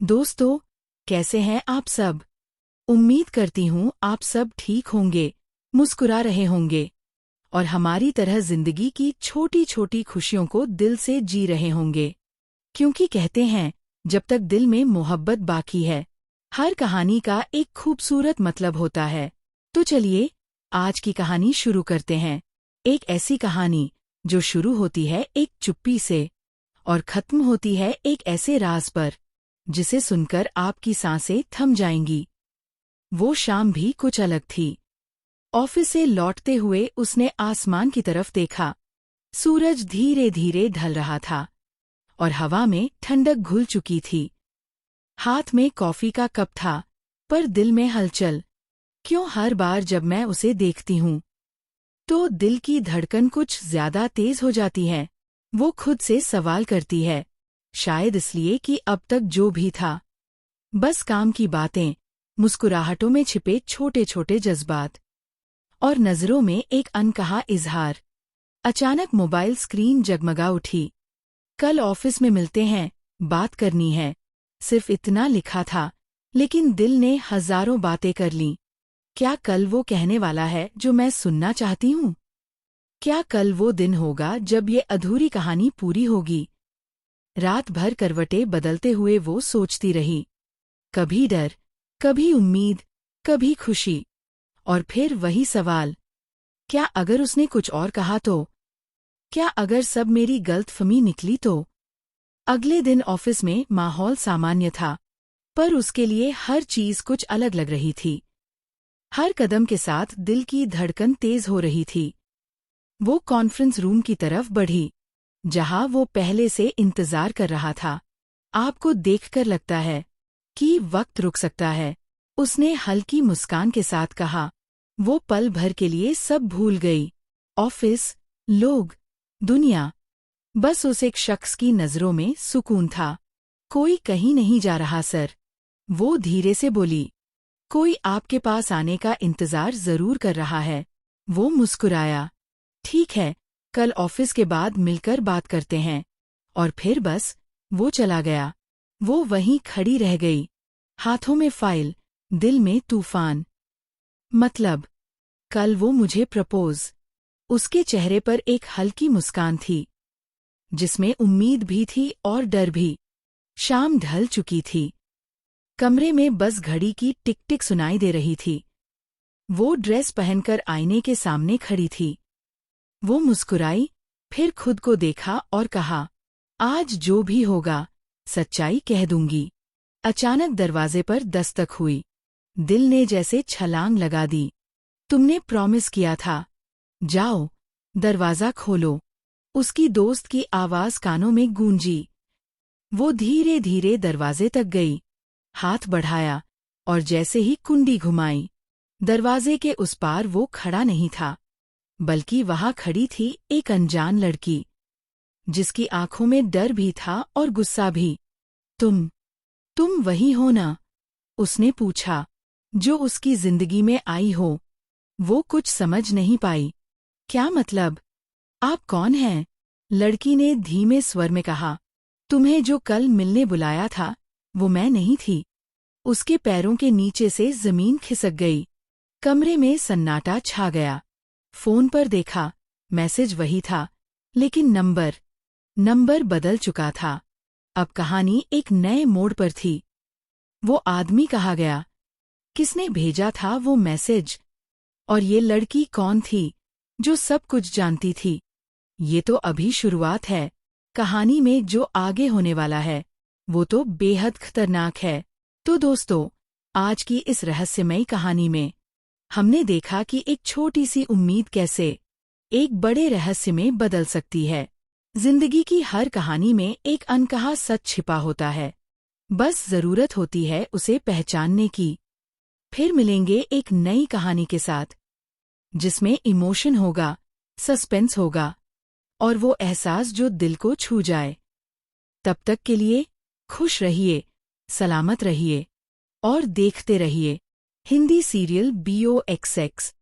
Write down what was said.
दोस्तों, कैसे हैं आप सब। उम्मीद करती हूँ आप सब ठीक होंगे, मुस्कुरा रहे होंगे और हमारी तरह जिंदगी की छोटी छोटी खुशियों को दिल से जी रहे होंगे। क्योंकि कहते हैं, जब तक दिल में मोहब्बत बाकी है, हर कहानी का एक खूबसूरत मतलब होता है। तो चलिए, आज की कहानी शुरू करते हैं। एक ऐसी कहानी जो शुरू होती है एक चुप्पी से और खत्म होती है एक ऐसे राज पर जिसे सुनकर आपकी सांसें थम जाएंगी। वो शाम भी कुछ अलग थी। ऑफिस से लौटते हुए उसने आसमान की तरफ देखा। सूरज धीरे धीरे ढल रहा था और हवा में ठंडक घुल चुकी थी। हाथ में कॉफी का कप था, पर दिल में हलचल। क्यों हर बार जब मैं उसे देखती हूँ तो दिल की धड़कन कुछ ज्यादा तेज हो जाती है। वो खुद से सवाल करती है, शायद इसलिए कि अब तक जो भी था बस काम की बातें, मुस्कुराहटों में छिपे छोटे छोटे जज्बात और नजरों में एक अनकहा इजहार। अचानक मोबाइल स्क्रीन जगमगा उठी। कल ऑफिस में मिलते हैं, बात करनी है। सिर्फ इतना लिखा था, लेकिन दिल ने हजारों बातें कर लीं। क्या कल वो कहने वाला है जो मैं सुनना चाहती हूँ? क्या कल वो दिन होगा जब ये अधूरी कहानी पूरी होगी? रात भर करवटें बदलते हुए वो सोचती रही। कभी डर, कभी उम्मीद, कभी खुशी, और फिर वही सवाल, क्या अगर उसने कुछ और कहा तो? क्या अगर सब मेरी गलतफहमी निकली तो? अगले दिन ऑफिस में माहौल सामान्य था, पर उसके लिए हर चीज कुछ अलग लग रही थी। हर कदम के साथ दिल की धड़कन तेज हो रही थी। वो कॉन्फ्रेंस रूम की तरफ बढ़ी, जहां वो पहले से इंतजार कर रहा था। आपको देखकर लगता है कि वक्त रुक सकता है, उसने हल्की मुस्कान के साथ कहा। वो पल भर के लिए सब भूल गई। ऑफिस, लोग, दुनिया, बस उस एक शख्स की नजरों में सुकून था। कोई कहीं नहीं जा रहा सर, वो धीरे से बोली। कोई आपके पास आने का इंतजार जरूर कर रहा है। वो मुस्कुराया। ठीक है, कल ऑफिस के बाद मिलकर बात करते हैं। और फिर बस वो चला गया। वो वहीं खड़ी रह गई, हाथों में फाइल, दिल में तूफान। मतलब, कल वो मुझे प्रपोज। उसके चेहरे पर एक हल्की मुस्कान थी, जिसमें उम्मीद भी थी और डर भी। शाम ढल चुकी थी। कमरे में बस घड़ी की टिक टिक सुनाई दे रही थी। वो ड्रेस पहनकर आईने के सामने खड़ी थी। वो मुस्कुराई, फिर खुद को देखा और कहा, आज जो भी होगा, सच्चाई कह दूंगी। अचानक दरवाजे पर दस्तक हुई। दिल ने जैसे छलांग लगा दी। तुमने प्रॉमिस किया था। जाओ, दरवाजा खोलो। उसकी दोस्त की आवाज कानों में गूंजी। वो धीरे धीरे दरवाजे तक गई, हाथ बढ़ाया और जैसे ही कुंडी घुमाई, दरवाजे के उस पार वो खड़ा नहीं था, बल्कि वहां खड़ी थी एक अनजान लड़की, जिसकी आंखों में डर भी था और गुस्सा भी। तुम वही हो ना? उसने पूछा, जो उसकी जिंदगी में आई हो। वो कुछ समझ नहीं पाई। क्या मतलब? आप कौन हैं? लड़की ने धीमे स्वर में कहा, तुम्हें जो कल मिलने बुलाया था, वो मैं नहीं थी। उसके पैरों के नीचे से जमीन खिसक गई। कमरे में सन्नाटा छा गया। फोन पर देखा, मैसेज वही था, लेकिन नंबर बदल चुका था। अब कहानी एक नए मोड़ पर थी। वो आदमी कहाँ गया? किसने भेजा था वो मैसेज? और ये लड़की कौन थी, जो सब कुछ जानती थी? ये तो अभी शुरुआत है। कहानी में जो आगे होने वाला है, वो तो बेहद खतरनाक है। तो दोस्तों, आज की इस रहस्यमयी कहानी में हमने देखा कि एक छोटी सी उम्मीद कैसे एक बड़े रहस्य में बदल सकती है। जिंदगी की हर कहानी में एक अनकहा सच छिपा होता है। बस जरूरत होती है उसे पहचानने की। फिर मिलेंगे एक नई कहानी के साथ, जिसमें इमोशन होगा, सस्पेंस होगा और वो एहसास जो दिल को छू जाए। तब तक के लिए खुश रहिए, सलामत रहिए और देखते रहिए हिंदी सीरियल BOXX।